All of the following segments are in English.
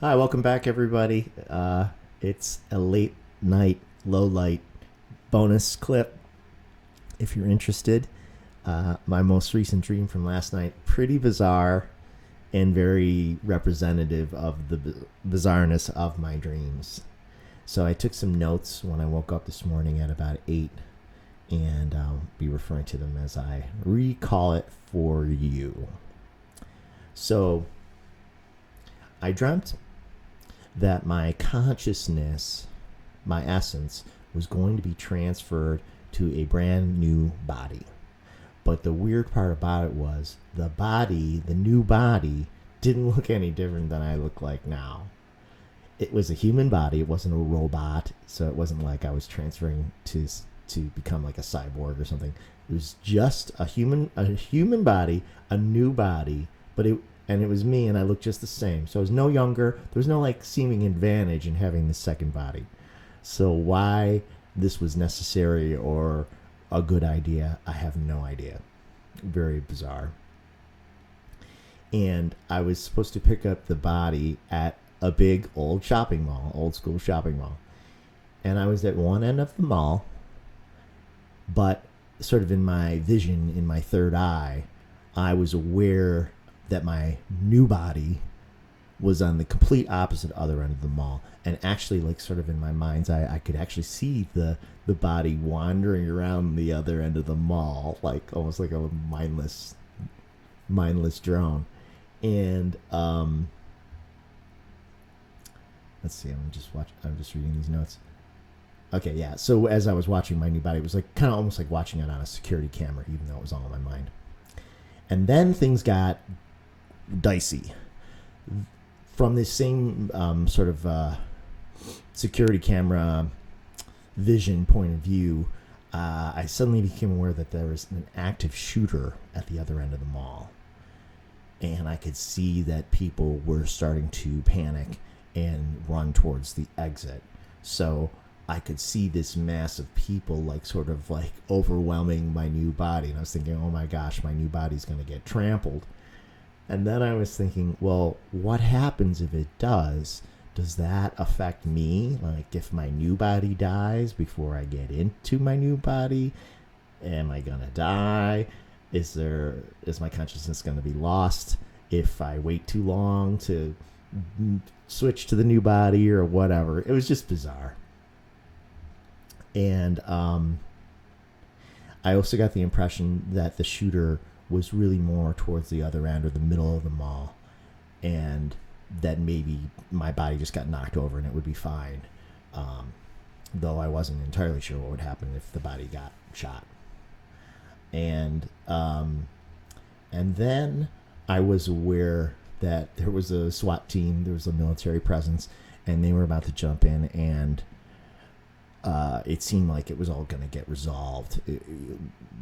Hi, welcome back, everybody. It's a late night, low light bonus clip. If you're interested, my most recent dream from last night, pretty bizarre and very representative of the bizarreness of my dreams. So I took some notes when I woke up this morning at about 8, and I'll be referring to them as I recall it for you. So I dreamt that my consciousness, my essence, was going to be transferred to a brand new body. But the weird part about it was the body, the new body, didn't look any different than I look like now. It was a human body. It wasn't a robot, so it wasn't like I was transferring to become like a cyborg or something. It was just a human body, a new body, but it was me, and I looked just the same. So I was no younger. There was no like seeming advantage in having this second body. So why this was necessary or a good idea, I have no idea. Very bizarre. And I was supposed to pick up the body at a big old shopping mall, old school shopping mall. And I was at one end of the mall, but sort of in my vision, in my third eye, I was aware that my new body was on the complete opposite other end of the mall. And actually, like sort of in my mind's eye, I could actually see the body wandering around the other end of the mall, like almost like a mindless drone. And let's see, I'm just reading these notes. Okay, yeah. So as I was watching my new body, it was like kind of almost like watching it on a security camera, even though it was all in my mind. And then things got dicey. From this same sort of security camera vision point of view, I suddenly became aware that there was an active shooter at the other end of the mall. And I could see that people were starting to panic and run towards the exit. So I could see this mass of people like sort of like overwhelming my new body. And I was thinking, oh my gosh, my new body's going to get trampled. And then I was thinking, well, what happens if it does? Does that affect me? Like if my new body dies before I get into my new body, am I going to die? Is my consciousness going to be lost if I wait too long to switch to the new body or whatever? It was just bizarre. And I also got the impression that the shooter was really more towards the other end or the middle of the mall, and that maybe my body just got knocked over and it would be fine. Though I wasn't entirely sure what would happen if the body got shot. And then I was aware that there was a SWAT team, there was a military presence, and they were about to jump in, and it seemed like it was all going to get resolved.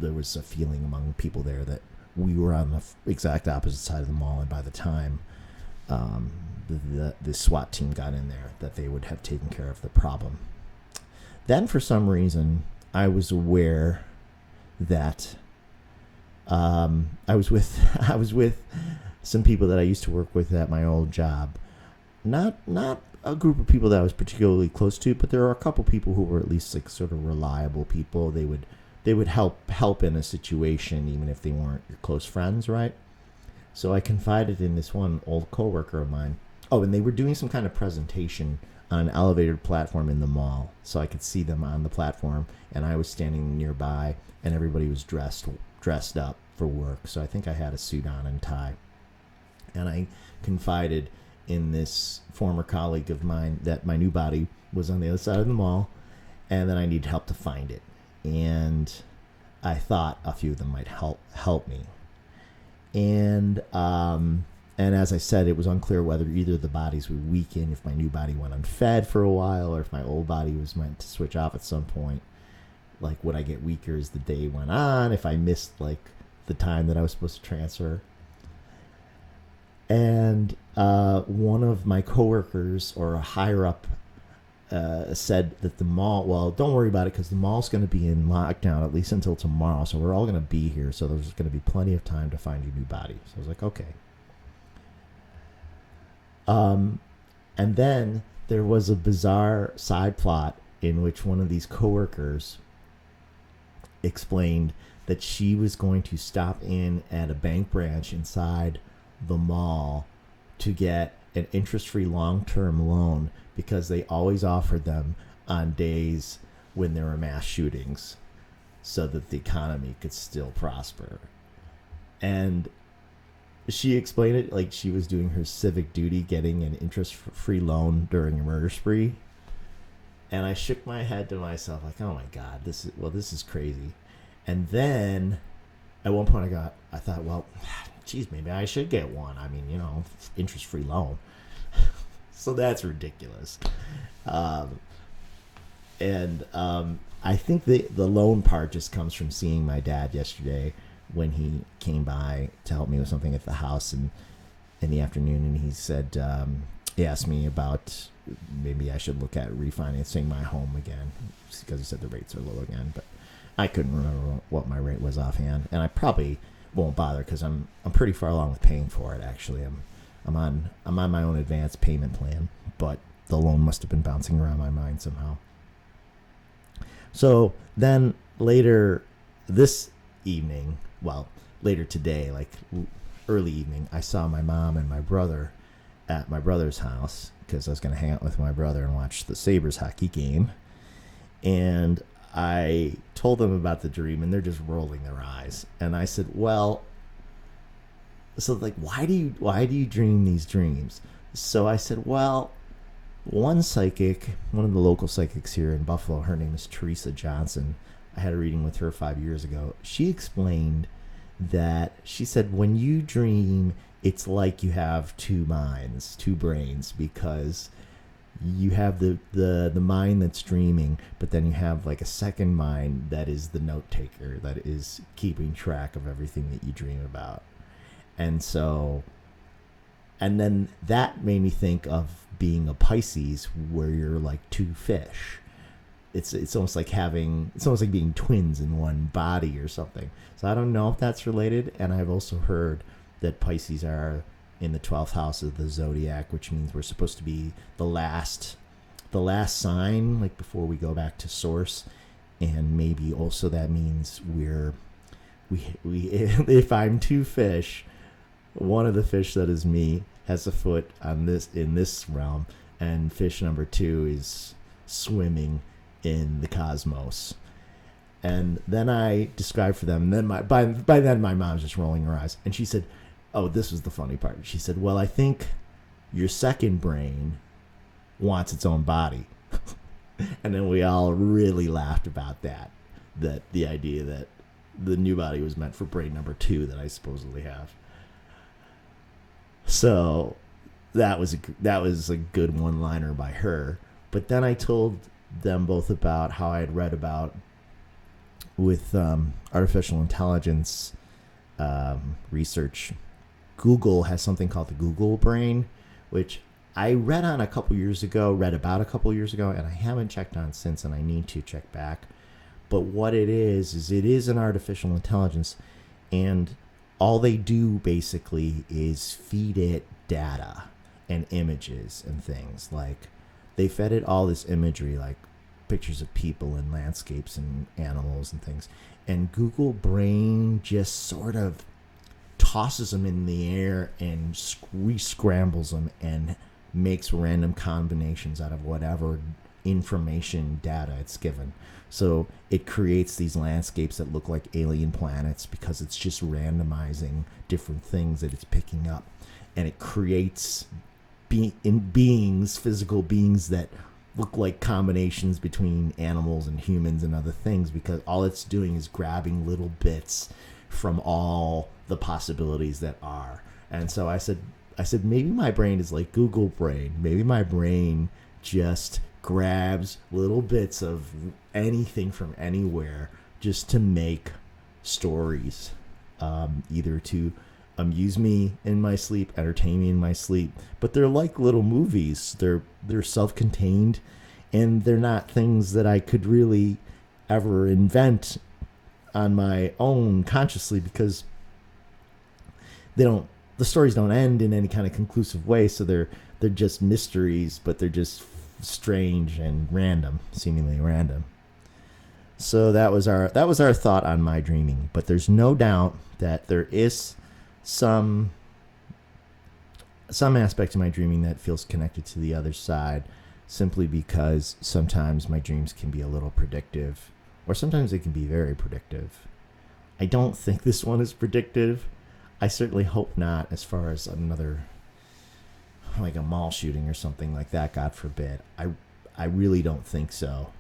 There was a feeling among people there that we were on the exact opposite side of the mall, and by the time the SWAT team got in there, that they would have taken care of the problem. Then, for some reason, I was aware that I was with some people that I used to work with at my old job. Not a group of people that I was particularly close to, but there are a couple people who were at least like sort of reliable people. They would help in a situation even if they weren't your close friends, right? So I confided in this one old coworker of mine. Oh, and they were doing some kind of presentation on an elevated platform in the mall, so I could see them on the platform, and I was standing nearby, and everybody was dressed up for work. So I think I had a suit on and tie, and I confided in this former colleague of mine that my new body was on the other side of the mall, and that I needed help to find it. And I thought a few of them might help me. And as I said, it was unclear whether either of the bodies would weaken if my new body went unfed for a while, or if my old body was meant to switch off at some point. Like, would I get weaker as the day went on if I missed like the time that I was supposed to transfer? And one of my coworkers, or a higher up, said that the mall, well, don't worry about it because the mall's going to be in lockdown at least until tomorrow. So we're all going to be here. So there's going to be plenty of time to find your new body. So I was like, okay. And then there was a bizarre side plot in which one of these coworkers explained that she was going to stop in at a bank branch inside the mall to get an interest-free long-term loan because they always offered them on days when there were mass shootings so that the economy could still prosper. And she explained it like she was doing her civic duty, getting an interest-free loan during a murder spree. And I shook my head to myself like, oh my God, this is crazy. And then at one point I thought, well, geez, maybe I should get one. I mean, interest-free loan. So that's ridiculous. I think the loan part just comes from seeing my dad yesterday when he came by to help me with something at the house and in the afternoon, and he said, he asked me about maybe I should look at refinancing my home again because he said the rates are low again, but I couldn't remember what my rate was offhand, and I probably won't bother because I'm pretty far along with paying for it. Actually, I'm on my own advanced payment plan, but the loan must have been bouncing around my mind somehow. So then later this evening, well, later today, like early evening, I saw my mom and my brother at my brother's house because I was going to hang out with my brother and watch the Sabres hockey game. And I told them about the dream, and they're just rolling their eyes. And I said, well, so like, why do you dream these dreams? So I said, well, one of the local psychics here in Buffalo, her name is Teresa Johnson. I had a reading with her 5 years ago. She explained that, she said, when you dream, it's like you have two minds, two brains, because you have the mind that's dreaming, but then you have like a second mind that is the note taker, that is keeping track of everything that you dream about. And then that made me think of being a Pisces, where you're like two fish. It's almost like being twins in one body or something. So I don't know if that's related. And I've also heard that Pisces are in the 12th house of the zodiac, which means we're supposed to be the last sign, like before we go back to source. And maybe also that means we if I'm two fish, one of the fish that is me has a foot in this realm, and fish number 2 is swimming in the cosmos. And then I described for them, and then by then my mom's just rolling her eyes, and she said, oh, this was the funny part. She said, well, I think your second brain wants its own body. And then we all really laughed about that the idea that the new body was meant for brain number 2 that I supposedly have. So that was a good one-liner by her. But then I told them both about how I had read about with artificial intelligence research. Google has something called the Google brain, which I read about a couple years ago, and I haven't checked on since, and I need to check back. But what it is it is an artificial intelligence, and all they do basically is feed it data and images and things. Like, they fed it all this imagery, like pictures of people and landscapes and animals and things. And Google Brain just sort of tosses them in the air and re-scrambles them and makes random combinations out of whatever information data it's given. So it creates these landscapes that look like alien planets because it's just randomizing different things that it's picking up. And it creates physical beings that look like combinations between animals and humans and other things, because all it's doing is grabbing little bits from all the possibilities that are. And so I said maybe my brain is like Google Brain. Maybe my brain just grabs little bits of anything from anywhere just to make stories, either to amuse me in my sleep, entertain me in my sleep. But they're like little movies. They're self-contained, and they're not things that I could really ever invent on my own consciously, because the stories don't end in any kind of conclusive way. So they're they're just mysteries, but they're just strange and random, seemingly random. So that was our thought on my dreaming. But there's no doubt that there is some aspect of my dreaming that feels connected to the other side, simply because sometimes my dreams can be a little predictive, or sometimes they can be very predictive. I don't think this one is predictive. I certainly hope not, as far as another, like a mall shooting or something like that, God forbid. I really don't think so.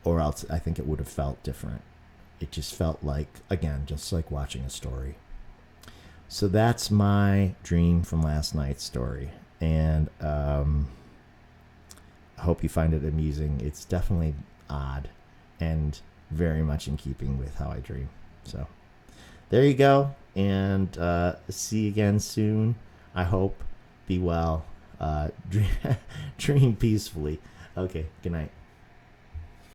Or else I think it would have felt different. It just felt like, again, just like watching a story. So that's my dream from last night's story. And I hope you find it amusing. It's definitely odd and very much in keeping with how I dream. So there you go. And see you again soon. I hope. Be well. Dream peacefully. Okay, good night.